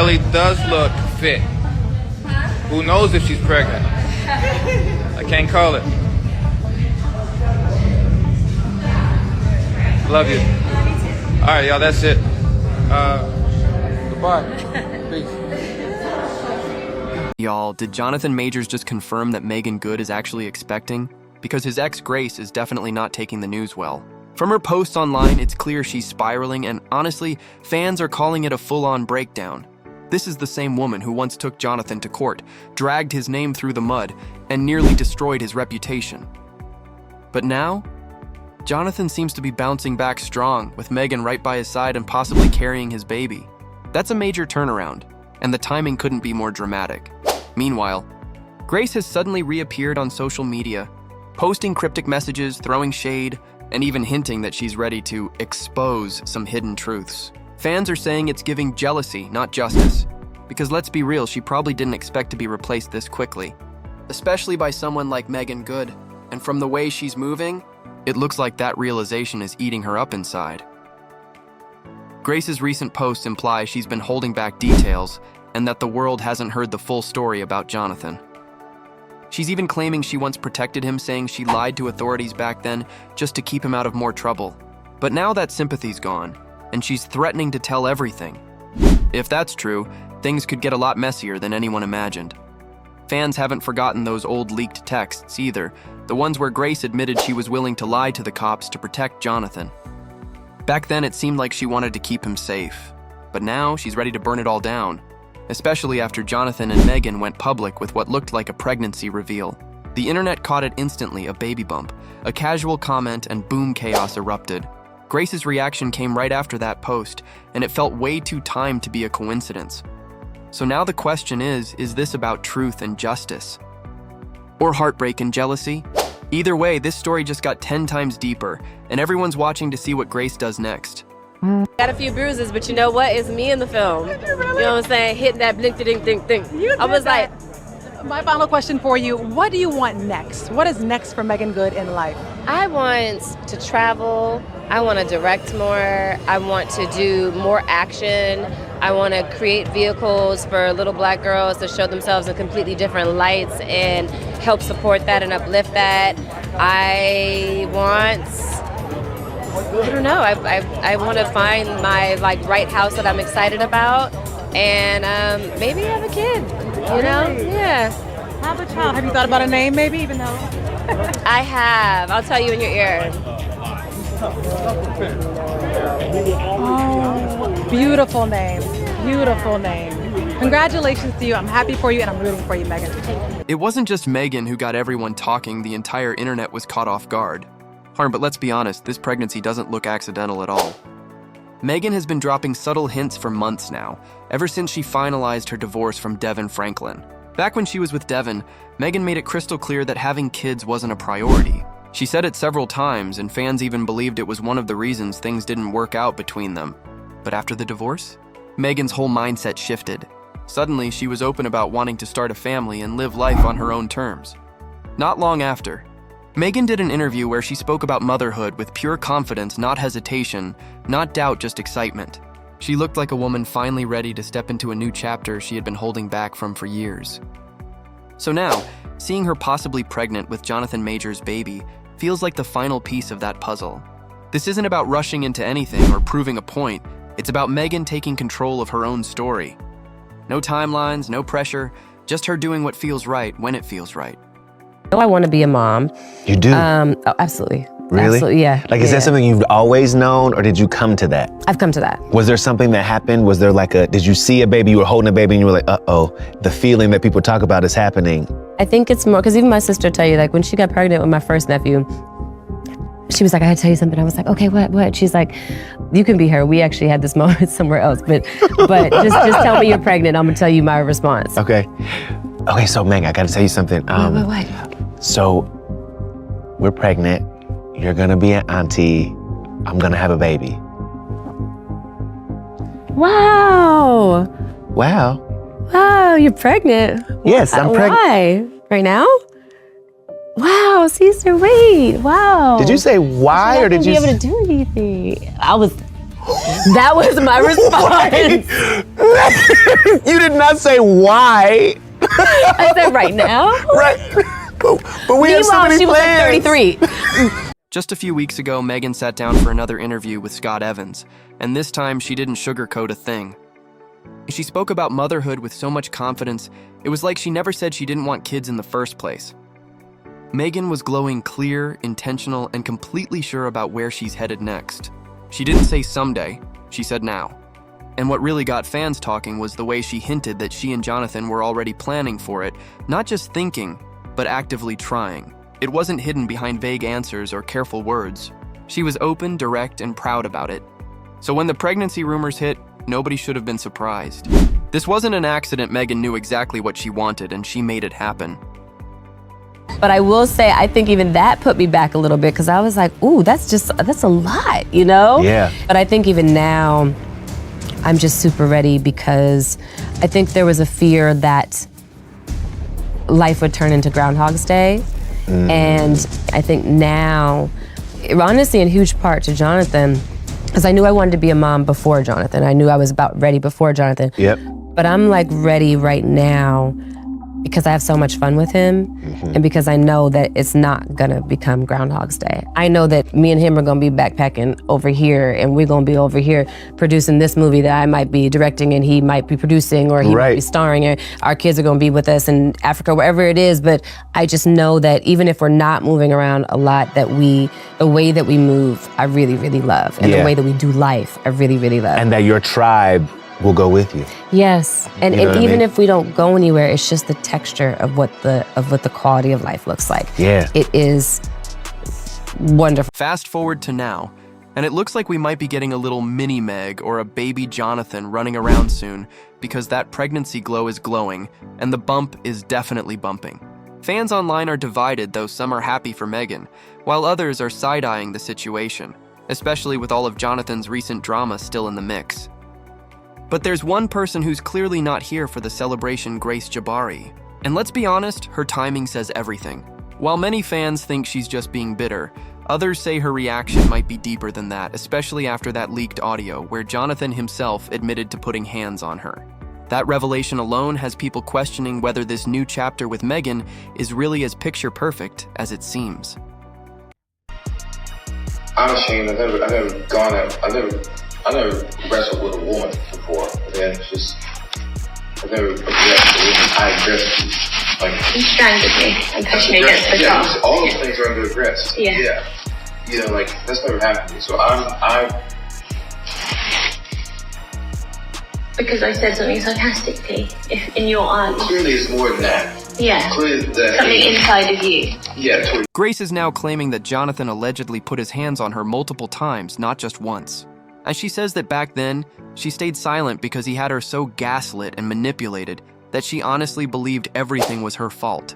belly does look fit. Who knows if she's pregnant? I can't call it. Love you. All right, y'all, that's it. Goodbye. Peace. Y'all, did Jonathan Majors just confirm that Meagan Good is actually expecting? Because his ex Grace is definitely not taking the news well. From her posts online, it's clear she's spiraling, and honestly, fans are calling it a full-on breakdown. This is the same woman who once took Jonathan to court, dragged his name through the mud, and nearly destroyed his reputation. But now, Jonathan seems to be bouncing back strong, with Meagan right by his side and possibly carrying his baby. That's a major turnaround, and the timing couldn't be more dramatic. Meanwhile, Grace has suddenly reappeared on social media, posting cryptic messages, throwing shade, and even hinting that she's ready to expose some hidden truths. Fans are saying it's giving jealousy, not justice. Because let's be real, she probably didn't expect to be replaced this quickly. Especially by someone like Meagan Good. And from the way she's moving, it looks like that realization is eating her up inside. Grace's recent posts imply she's been holding back details and that the world hasn't heard the full story about Jonathan. She's even claiming she once protected him, saying she lied to authorities back then just to keep him out of more trouble. But now that sympathy's gone, and she's threatening to tell everything. If that's true, things could get a lot messier than anyone imagined. Fans haven't forgotten those old leaked texts either, the ones where Grace admitted she was willing to lie to the cops to protect Jonathan. Back then, it seemed like she wanted to keep him safe, but now she's ready to burn it all down, especially after Jonathan and Meagan went public with what looked like a pregnancy reveal. The internet caught it instantly, a baby bump, a casual comment, and boom, chaos erupted. Grace's reaction came right after that post, and it felt way too timed to be a coincidence. So now the question is this about truth and justice? Or heartbreak and jealousy? Either way, this story just got 10 times deeper, and everyone's watching to see what Grace does next. Got a few bruises, but you know what? It's me in the film. Did you really? You know what I'm saying? Hitting that blink, ding, ding, ding. I was like, my final question for you, what do you want next? What is next for Meagan Good in life? I want to travel. I want to direct more. I want to do more action. I want to create vehicles for little black girls to show themselves in completely different lights and help support that and uplift that. I don't know. I want to find my right house that I'm excited about, and maybe have a kid. You know? Yeah. Have a child. Have you thought about a name, maybe, even though? I have. I'll tell you in your ear. Oh, beautiful name. Beautiful name. Congratulations to you. I'm happy for you, and I'm rooting for you, Meagan. It wasn't just Meagan who got everyone talking, the entire internet was caught off guard. But let's be honest, this pregnancy doesn't look accidental at all. Meagan has been dropping subtle hints for months now, ever since she finalized her divorce from Devin Franklin. Back when she was with Devin, Meagan made it crystal clear that having kids wasn't a priority. She said it several times, and fans even believed it was one of the reasons things didn't work out between them. But after the divorce, Meagan's whole mindset shifted. Suddenly, she was open about wanting to start a family and live life on her own terms. Not long after, Meagan did an interview where she spoke about motherhood with pure confidence, not hesitation, not doubt, just excitement. She looked like a woman finally ready to step into a new chapter she had been holding back from for years. So now, seeing her possibly pregnant with Jonathan Majors' baby feels like the final piece of that puzzle. This isn't about rushing into anything or proving a point. It's about Meagan taking control of her own story. No timelines, no pressure, just her doing what feels right when it feels right. I want to be a mom. You do? Oh, absolutely. Really? Absolutely, yeah. Is that something you've always known, or did you come to that? I've come to that. Was there something that happened? Was there did you see a baby, you were holding a baby, and you were like, uh-oh, the feeling that people talk about is happening? I think it's more, because even my sister tell you, when she got pregnant with my first nephew, she was like, I gotta tell you something. I was like, okay, what? She's like, you can be her. We actually had this moment somewhere else, but just tell me you're pregnant. I'm gonna tell you my response. Okay, so Meg, I gotta tell you something. What? So, we're pregnant. You're gonna be an auntie. I'm gonna have a baby. Wow. Wow, you're pregnant. Yes, I'm pregnant. Why? Right now? Wow, Caesar, wait, wow. Did you say why, or did you? Be able to do anything. I was That was my response. You did not say why. I said right now. Right. But we have so Meanwhile, many she was plans. like 33. Just a few weeks ago, Megan sat down for another interview with Scott Evans, and this time she didn't sugarcoat a thing. She spoke about motherhood with so much confidence, it was like she never said she didn't want kids in the first place. Megan was glowing clear, intentional, and completely sure about where she's headed next. She didn't say someday, she said now. And what really got fans talking was the way she hinted that she and Jonathan were already planning for it, not just thinking, but actively trying. It wasn't hidden behind vague answers or careful words. She was open, direct, and proud about it. So when the pregnancy rumors hit, nobody should have been surprised. This wasn't an accident. Megan knew exactly what she wanted, and she made it happen. But I will say, I think even that put me back a little bit because I was like, ooh, that's a lot, you know? Yeah. But I think even now, I'm just super ready because I think there was a fear that life would turn into Groundhog's Day. And I think now, honestly, in huge part to Jonathan, because I knew I wanted to be a mom before Jonathan. I knew I was about ready before Jonathan. Yep. But I'm like ready right now because I have so much fun with him and because I know that it's not gonna become Groundhog's Day. I know that me and him are gonna be backpacking over here and we're gonna be over here producing this movie that I might be directing and he might be producing or he might be starring, and our kids are gonna be with us in Africa, wherever it is. But I just know that even if we're not moving around a lot, that the way that we move, I really, really love. And the way that we do life, I really, really love. And that your tribe will go with you. Yes, and, You know and what I even mean? if we don't go anywhere, it's just the texture of what the quality of life looks like. Yeah. It is wonderful. Fast forward to now, and it looks like we might be getting a little mini Meg or a baby Jonathan running around soon because that pregnancy glow is glowing and the bump is definitely bumping. Fans online are divided, though some are happy for Megan, while others are side-eyeing the situation, especially with all of Jonathan's recent drama still in the mix. But there's one person who's clearly not here for the celebration, Grace Jabari. And let's be honest, her timing says everything. While many fans think she's just being bitter, others say her reaction might be deeper than that, especially after that leaked audio where Jonathan himself admitted to putting hands on her. That revelation alone has people questioning whether this new chapter with Megan is really as picture perfect as it seems. I'm ashamed. I've never wrestled with a woman before. Okay, it's just I've never aggressed a woman. I aggressed you. Like You strangled me and pushed me against the car. Yeah, all those things are under aggress. Yeah. You know, like that's never happened to me. So I'm Because I said something sarcastically, if in your eyes. clearly it's more than that. Yeah. Clearly that. Something inside of you. Yeah. Totally. Grace is now claiming that Jonathan allegedly put his hands on her multiple times, not just once. And she says that back then, she stayed silent because he had her so gaslit and manipulated that she honestly believed everything was her fault.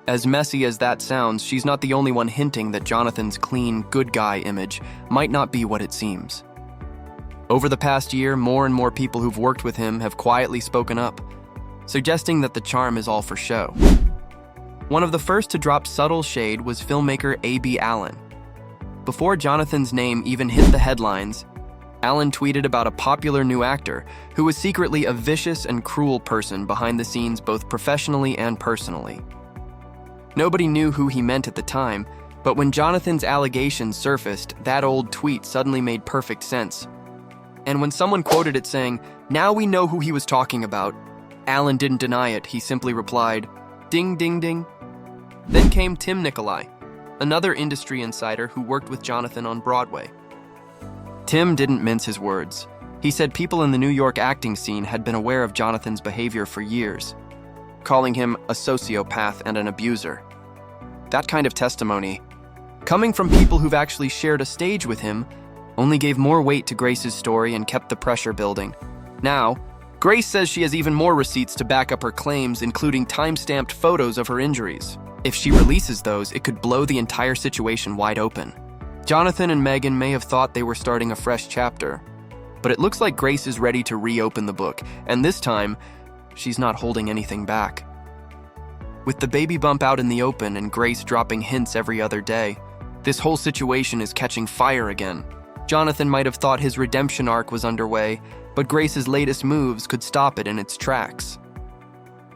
As messy as that sounds, she's not the only one hinting that Jonathan's clean, good guy image might not be what it seems. Over the past year, more and more people who've worked with him have quietly spoken up, suggesting that the charm is all for show. One of the first to drop subtle shade was filmmaker A.B. Allen. Before Jonathan's name even hit the headlines, Allen tweeted about a popular new actor who was secretly a vicious and cruel person behind the scenes both professionally and personally. Nobody knew who he meant at the time, but when Jonathan's allegations surfaced, that old tweet suddenly made perfect sense. And when someone quoted it saying, "Now we know who he was talking about," Allen didn't deny it, he simply replied, "Ding, ding, ding." Then came Tim Nicolai, another industry insider who worked with Jonathan on Broadway. Tim didn't mince his words. He said people in the New York acting scene had been aware of Jonathan's behavior for years, calling him a sociopath and an abuser. That kind of testimony, coming from people who've actually shared a stage with him, only gave more weight to Grace's story and kept the pressure building. Now, Grace says she has even more receipts to back up her claims, including time-stamped photos of her injuries. If she releases those, it could blow the entire situation wide open. Jonathan and Megan may have thought they were starting a fresh chapter, but it looks like Grace is ready to reopen the book, and this time, she's not holding anything back. With the baby bump out in the open and Grace dropping hints every other day, this whole situation is catching fire again. Jonathan might have thought his redemption arc was underway, but Grace's latest moves could stop it in its tracks.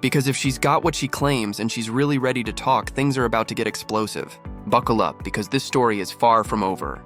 Because if she's got what she claims and she's really ready to talk, things are about to get explosive. Buckle up, because this story is far from over.